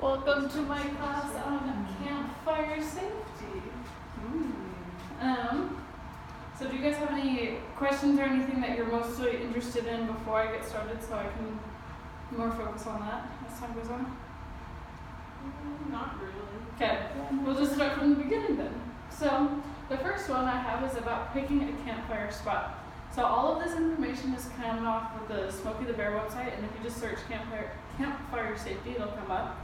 Welcome to my class on Campfire Safety. So do you guys have any questions or anything that you're mostly interested in before I get started so I can more focus on that as time goes on? Not really. Okay, we'll just start from the beginning then. So the first one I have is about picking a campfire spot. So all of this information is coming off of the Smokey the Bear website, and if you just search campfire safety, it'll come up.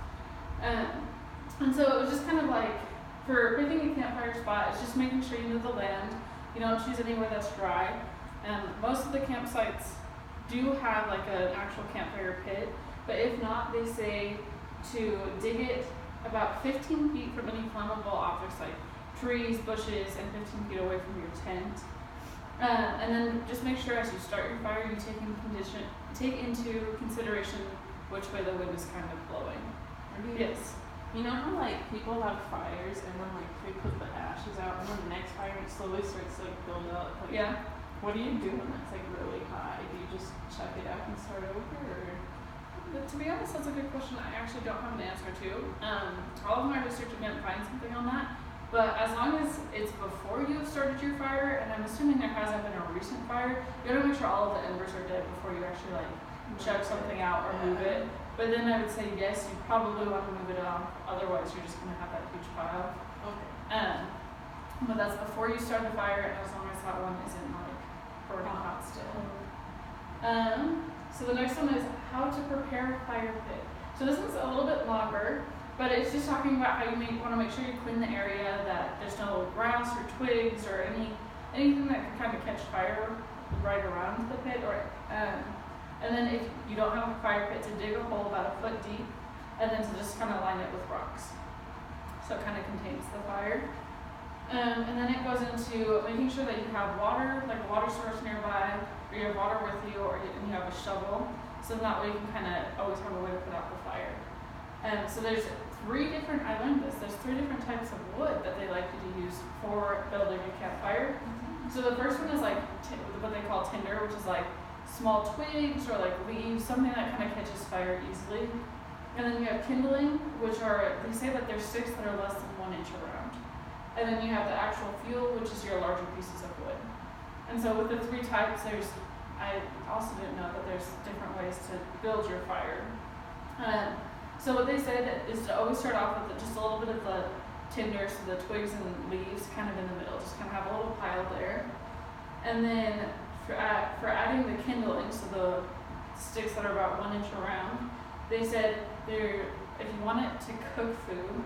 And so it was just kind of like, for picking a campfire spot, it's just making sure you know the land. You don't choose anywhere that's dry. Most of the campsites do have like an actual campfire pit, but if not, they say to dig it about 15 feet from any flammable objects like trees, bushes, and 15 feet away from your tent. And then just make sure as you start your fire, you take into consideration which way the wind is kind of blowing. Yes. You know how like people have fires and then like they put the ashes out and then the next fire it slowly starts to like build up? Like, yeah. What do you do when it's like really high? Do you just check it out and start over, or? But to be honest, that's a good question I actually don't have an answer to. All of my research didn't find something on that. But as long as it's before you have started your fire, and I'm assuming there hasn't been a recent fire, you gotta make sure all of the embers are dead before you actually like check something out or move it. But then I would say yes, you probably want to move it off, otherwise you're just gonna have that huge pile. Okay. But that's before you start the fire, and as long as that one isn't like burning hot still. So the next one is how to prepare a fire pit. So this one's a little bit longer, but it's just talking about how you want to make sure you clean the area, that there's no grass or twigs or anything that can kind of catch fire right around the pit. And then if you don't have a fire pit, to dig a hole about a foot deep, and then to just kind of line it with rocks. So it kind of contains the fire. And then it goes into making sure that you have water, like a water source nearby, or you have water with you, and you have a shovel. So that way you can kind of always have a way to put out the fire. So there's I learned this, there's 3 different types of wood that they like you to use for building a campfire. So the first one is like what they call tinder, which is like small twigs or like leaves, something that kind of catches fire easily. And then you have kindling, which they say that there's sticks that are less than 1 inch around. And then you have the actual fuel, which is your larger pieces of wood. And so with the 3 types, I also didn't know that there's different ways to build your fire. So what they said is to always start off with just a little bit of the tinder, so the twigs and leaves kind of in the middle, just kind of have a little pile there. And then for adding the kindling, so the sticks that are about 1 inch around, they said if you want it to cook food,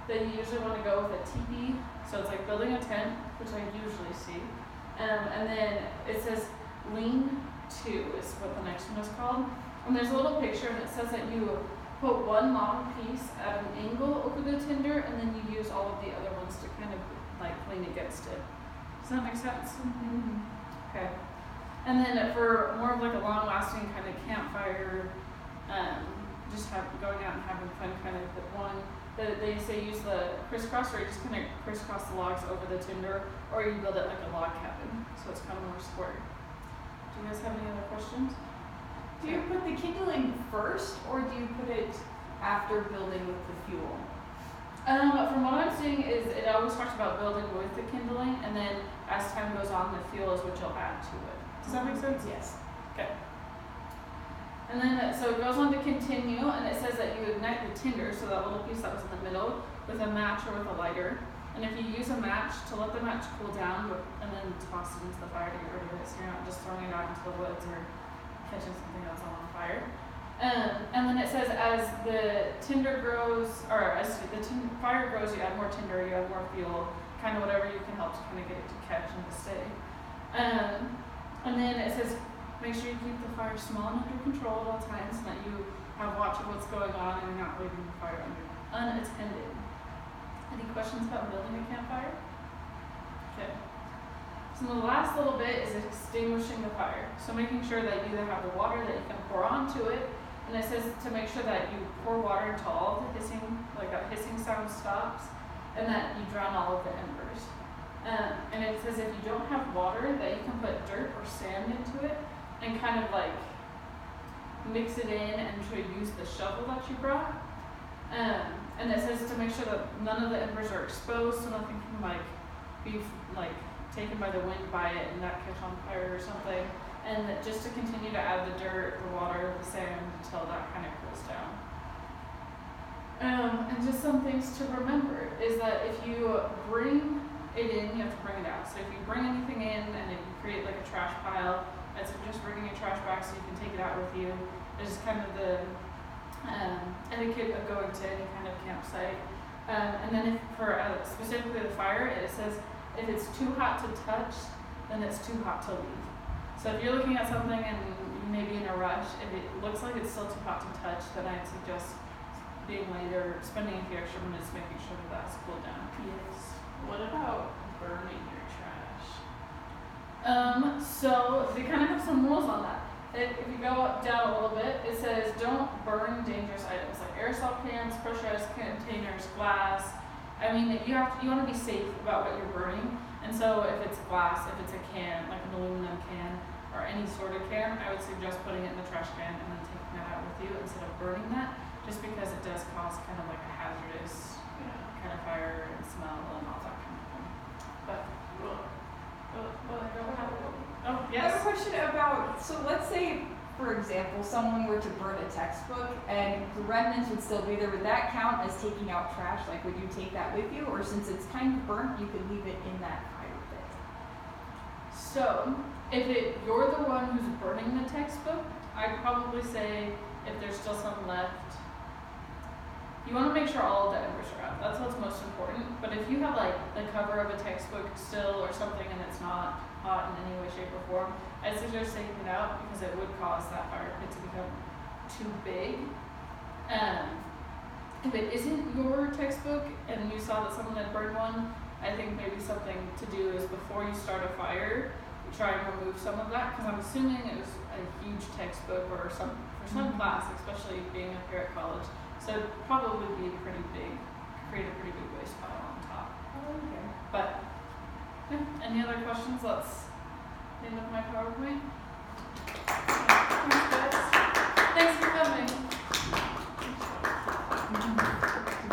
then you usually want to go with a teepee. So it's like building a tent, which I usually see. And then it says lean-to is what the next one is called. And there's a little picture, and it says that you put 1 long piece at an angle over the tinder, and then you use all of the other ones to kind of like lean against it. Does that make sense? Mm-hmm. Okay. And then for more of like a long-lasting kind of campfire, just going out and having fun kind of one, that they say use the crisscross, or you just kind of crisscross the logs over the tinder, or you build it like a log cabin, so it's kind of more square. Do you guys have any other questions? Do you put the kindling first, or do you put it after building with the fuel? From what I'm seeing is it always talks about building with the kindling, and then as time goes on, the fuel is what you'll add to it. Does that make sense? Yes. Okay. And then, so it goes on to continue, and it says that you ignite the tinder, so that little piece that was in the middle, with a match or with a lighter. And if you use a match, to let the match cool down, and then toss it into the fire to get rid of it, so you're not just throwing it out into the woods or catching something else on fire. And then it says as the tinder grows, or as the fire grows, you add more tinder, you add more fuel, kind of whatever you can help to kind of get it to catch and to stay. And then it says make sure you keep the fire small and under control at all times, so that you have watch of what's going on and you're not leaving the fire unattended. Any questions about building a campfire? Okay. So the last little bit is extinguishing the fire. So making sure that you either have the water that you can pour onto it, and it says to make sure that you pour water until all of the hissing, like that hissing sound stops, and that you drown all of the embers. And it says if you don't have water, that you can put dirt or sand into it and kind of like mix it in and try to use the shovel that you brought. And and it says to make sure that none of the embers are exposed, so nothing can be taken by the wind by it and not catch on fire or something. And that just to continue to add the dirt, the water, the sand until that kind of cools down. And just some things to remember is that if you bring it in, you have to bring it out. So if you bring anything in and if you create like a trash pile, I'd suggest bringing a trash bag so you can take it out with you. It's just kind of the etiquette of going to any kind of campsite. And then specifically the fire, it says if it's too hot to touch, then it's too hot to leave. So if you're looking at something and you may be in a rush, if it looks like it's still too hot to touch, then I'd suggest being late or spending a few extra minutes making sure that that's cooled down. Yes. What about burning your trash? So they kind of have some rules on that. If you go down a little bit, it says don't burn dangerous items like aerosol cans, pressurized containers, glass. I mean, you want to be safe about what you're burning. And so if it's glass, if it's a can, like an aluminum can, or any sort of can, I would suggest putting it in the trash can and then taking that out with you instead of burning that, just because it does cause kind of like a hazardous kind of fire and smell and all that kind of thing. But, oh, I have yes. a question about, so let's say, for example, someone were to burn a textbook and the remnants would still be there. Would that count as taking out trash? Like, would you take that with you? Or since it's kind of burnt, you could leave it in that fire pit? So, if you're the one who's burning the textbook, I'd probably say if there's still some left, you want to make sure all of the embers are out. That's what's most important. But if you have like the cover of a textbook still or something and it's not hot in any way, shape, or form, I'd suggest taking it out because it would cause that fire pit to become too big. If it isn't your textbook and you saw that someone had burned one, I think maybe something to do is before you start a fire, you try and remove some of that, because I'm assuming it was a huge textbook or for some class, especially being up here at college. So it'd probably be create a pretty big waste pile on top. Oh, okay. But, yeah, any other questions? Let's end up my PowerPoint.